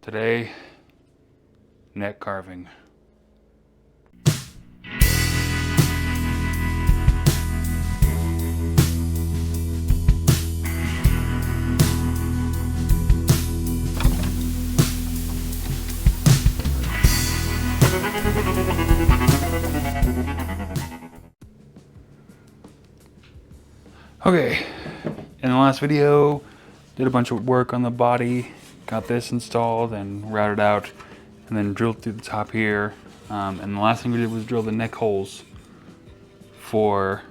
Today, neck carving. Okay, in the last video, did a bunch of work on the body, got this installed and routed out, and then drilled through the top here. And the last thing we did was drill the neck holes for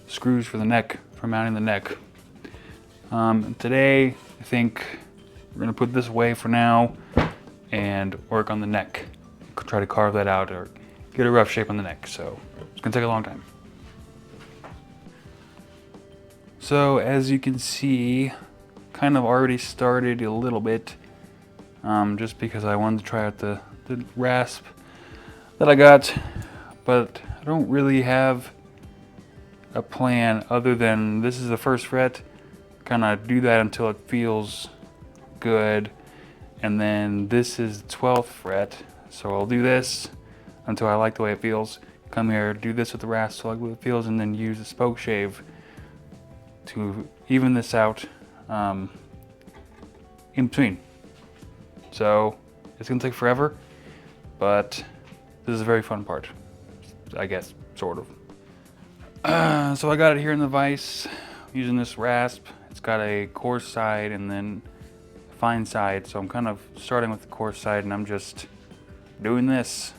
screws for the neck, for mounting the neck. Today, I think we're gonna put this away for now and work on the neck. Try to carve that out or get a rough shape on the neck, so it's gonna take a long time. So as you can see, kind of already started a little bit, just because I wanted to try out the rasp that I got, but I don't really have a plan other than this is the first fret, kind of do that until it feels good, and then this is the 12th fret, so I'll do this until I like the way it feels, come here, do this with the rasp so I like the way it feels, and then use a spoke shave to even this out in between. So it's gonna take forever, but this is a very fun part, I guess, sort of. So I got it here in the vise using this rasp. It's got a coarse side and then a fine side, so I'm kind of starting with the coarse side and I'm just doing this.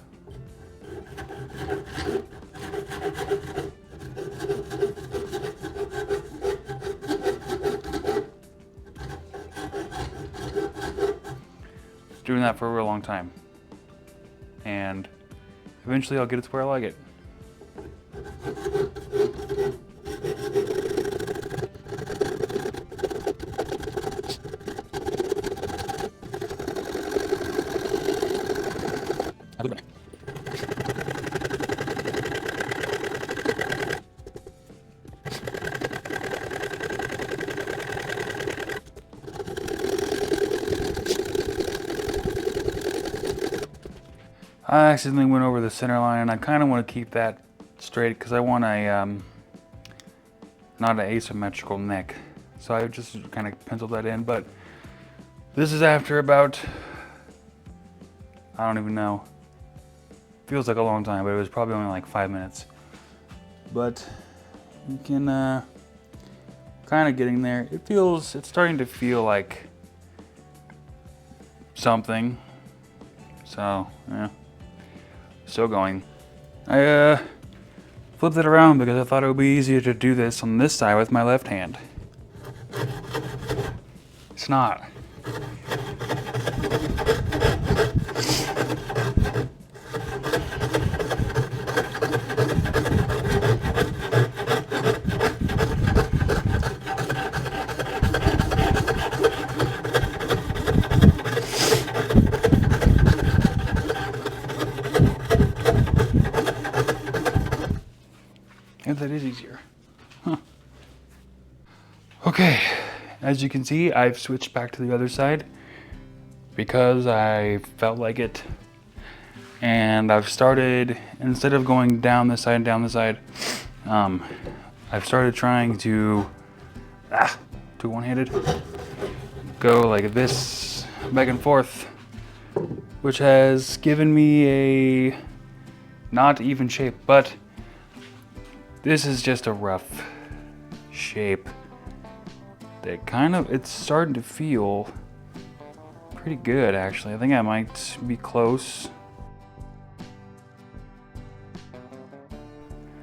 Doing that for a real long time, and eventually I'll get it to where I like it. I accidentally went over the center line, and I kind of want to keep that straight because I want a not an asymmetrical neck. So I just kind of penciled that in, but this is after about, I don't even know, feels like a long time, but it was probably only like 5 minutes. But you can kind of getting there. It's starting to feel like something. So yeah. Still going. I flipped it around because I thought it would be easier to do this on this side with my left hand. It's not. And that is easier. Huh. Okay, as you can see, I've switched back to the other side because I felt like it. And I've started, instead of going down this side and down this side, I've started trying to, do one-handed, go like this, back and forth, which has given me a not even shape, but this is just a rough shape that it's starting to feel pretty good actually. I think I might be close.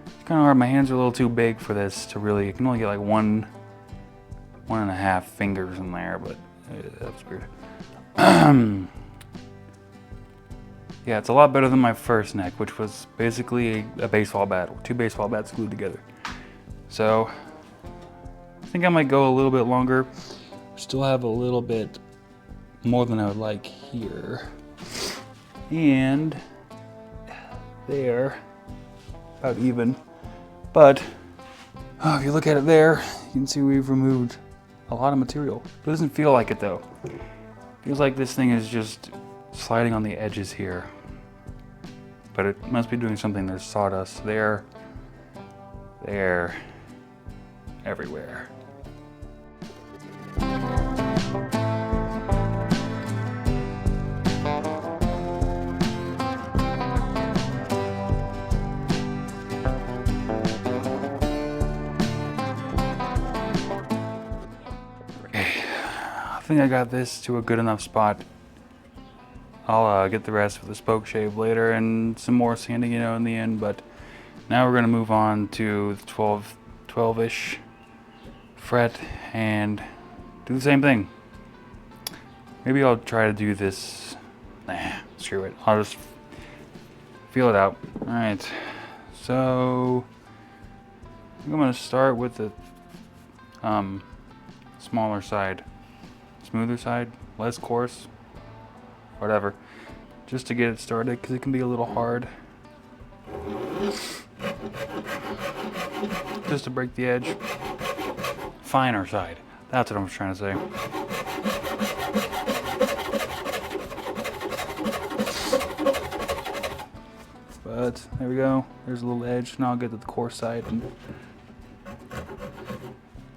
It's kind of hard, my hands are a little too big for this to really, I can only get like one and a half fingers in there, but that's weird. Yeah, it's a lot better than my first neck, which was basically a baseball bat, or 2 baseball bats glued together. So, I think I might go a little bit longer. Still have a little bit more than I would like here. And there, about even. But, if you look at it there, you can see we've removed a lot of material. It doesn't feel like it though. Feels like this thing is just sliding on the edges here. But it must be doing something. There's sawdust there, everywhere. I think I got this to a good enough spot. I'll get the rest with the spoke shave later and some more sanding, in the end. But now we're gonna move on to the 12-ish fret and do the same thing. Maybe I'll try to do this. Nah, screw it. I'll just feel it out. All right. So I'm gonna start with the smaller side. Smoother side, less coarse, whatever, just to get it started, because it can be a little hard just to break the edge. Finer side, that's what I was trying to say. But there we go, there's a little edge. Now I'll get to the coarse side and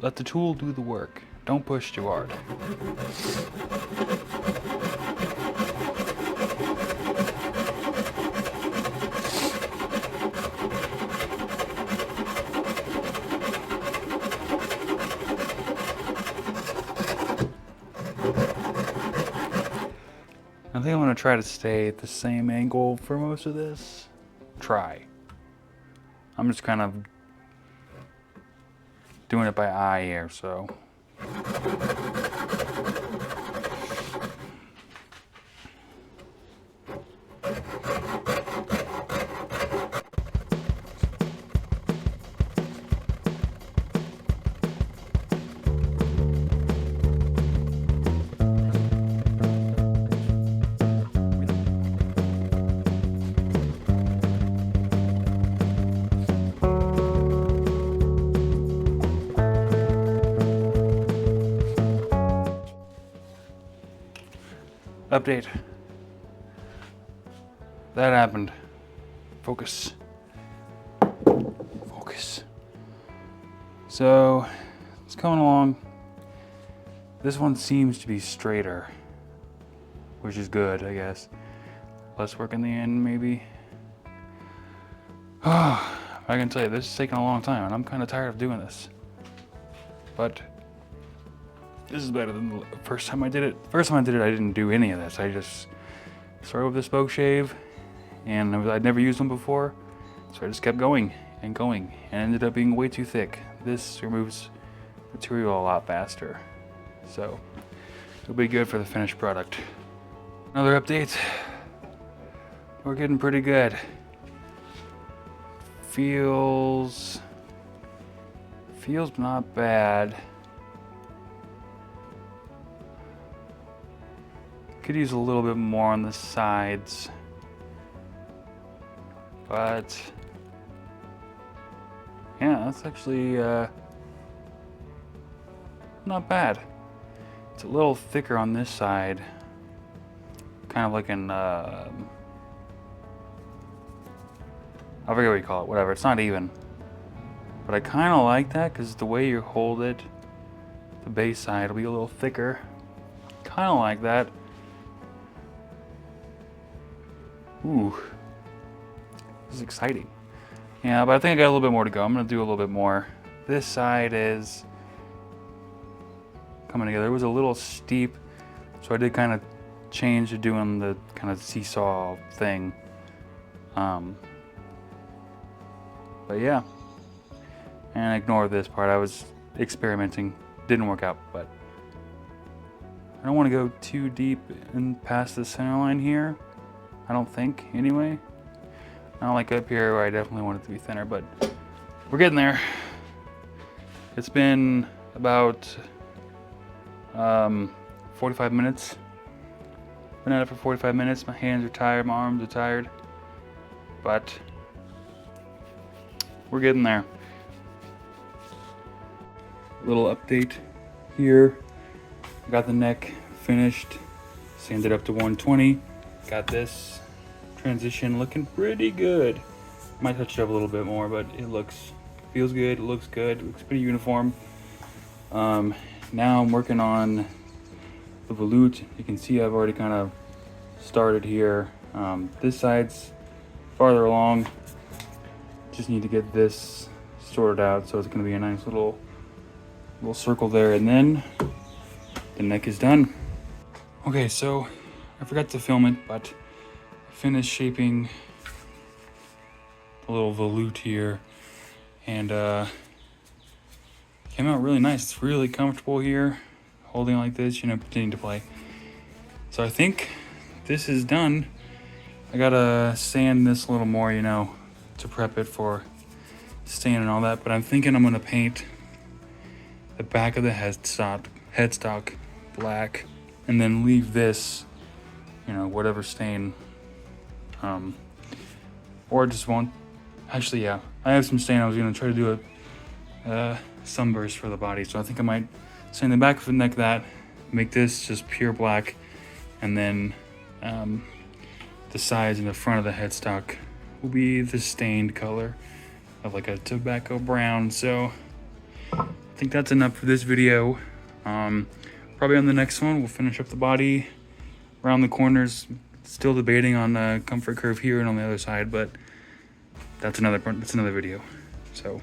let the tool do the work. Don't push too hard. I think I'm going to try to stay at the same angle for most of this. Try. I'm just kind of doing it by eye here, so. Update. That happened. Focus. Focus. So, it's coming along. This one seems to be straighter, which is good, I guess. Less work in the end, maybe. I can tell you, this is taking a long time, and I'm kind of tired of doing this. But this is better than the first time I did it. First time I did it, I didn't do any of this. I just started with the spoke shave, and I'd never used one before, so I just kept going and going, and ended up being way too thick. This removes material a lot faster, so it'll be good for the finished product. Another update. We're getting pretty good. Feels not bad. Could use a little bit more on the sides, but yeah, that's actually not bad. It's a little thicker on this side, kind of like an I forget what you call it, whatever. It's not even, but I kind of like that because the way you hold it, the base side will be a little thicker. Kind of like that. Ooh, this is exciting. Yeah, but I think I got a little bit more to go. I'm gonna do a little bit more. This side is coming together. It was a little steep, so I did kind of change to doing the kind of seesaw thing. But yeah, and ignore this part. I was experimenting, didn't work out, but I don't want to go too deep and past the center line here. I don't think, anyway. Not like up here where I definitely want it to be thinner, but we're getting there. It's been about 45 minutes. Been at it for 45 minutes. My hands are tired, my arms are tired, but we're getting there. Little update here. Got the neck finished. Sanded up to 120. Got this transition looking pretty good. Might touch it up a little bit more, but it feels good, it looks good, it looks pretty uniform. Now I'm working on the volute. You can see I've already kind of started here. This side's farther along. Just need to get this sorted out, so it's going to be a nice little circle there, and then the neck is done. Okay, so I forgot to film it, but I finished shaping the little volute here, and came out really nice. It's really comfortable here, holding like this, you know, pretending to play. So I think this is done. I gotta sand this a little more, you know, to prep it for sand and all that, but I'm thinking I'm gonna paint the back of the headstock black, and then leave this, you know, whatever stain, or just won't. Actually, yeah, I have some stain. I was gonna try to do a sunburst for the body, so I think I might sand the back of the neck that, make this just pure black, and then the sides and the front of the headstock will be the stained color of like a tobacco brown. So I think that's enough for this video. Probably on the next one we'll finish up the body around the corners. Still debating on the comfort curve here and on the other side, but that's another video. So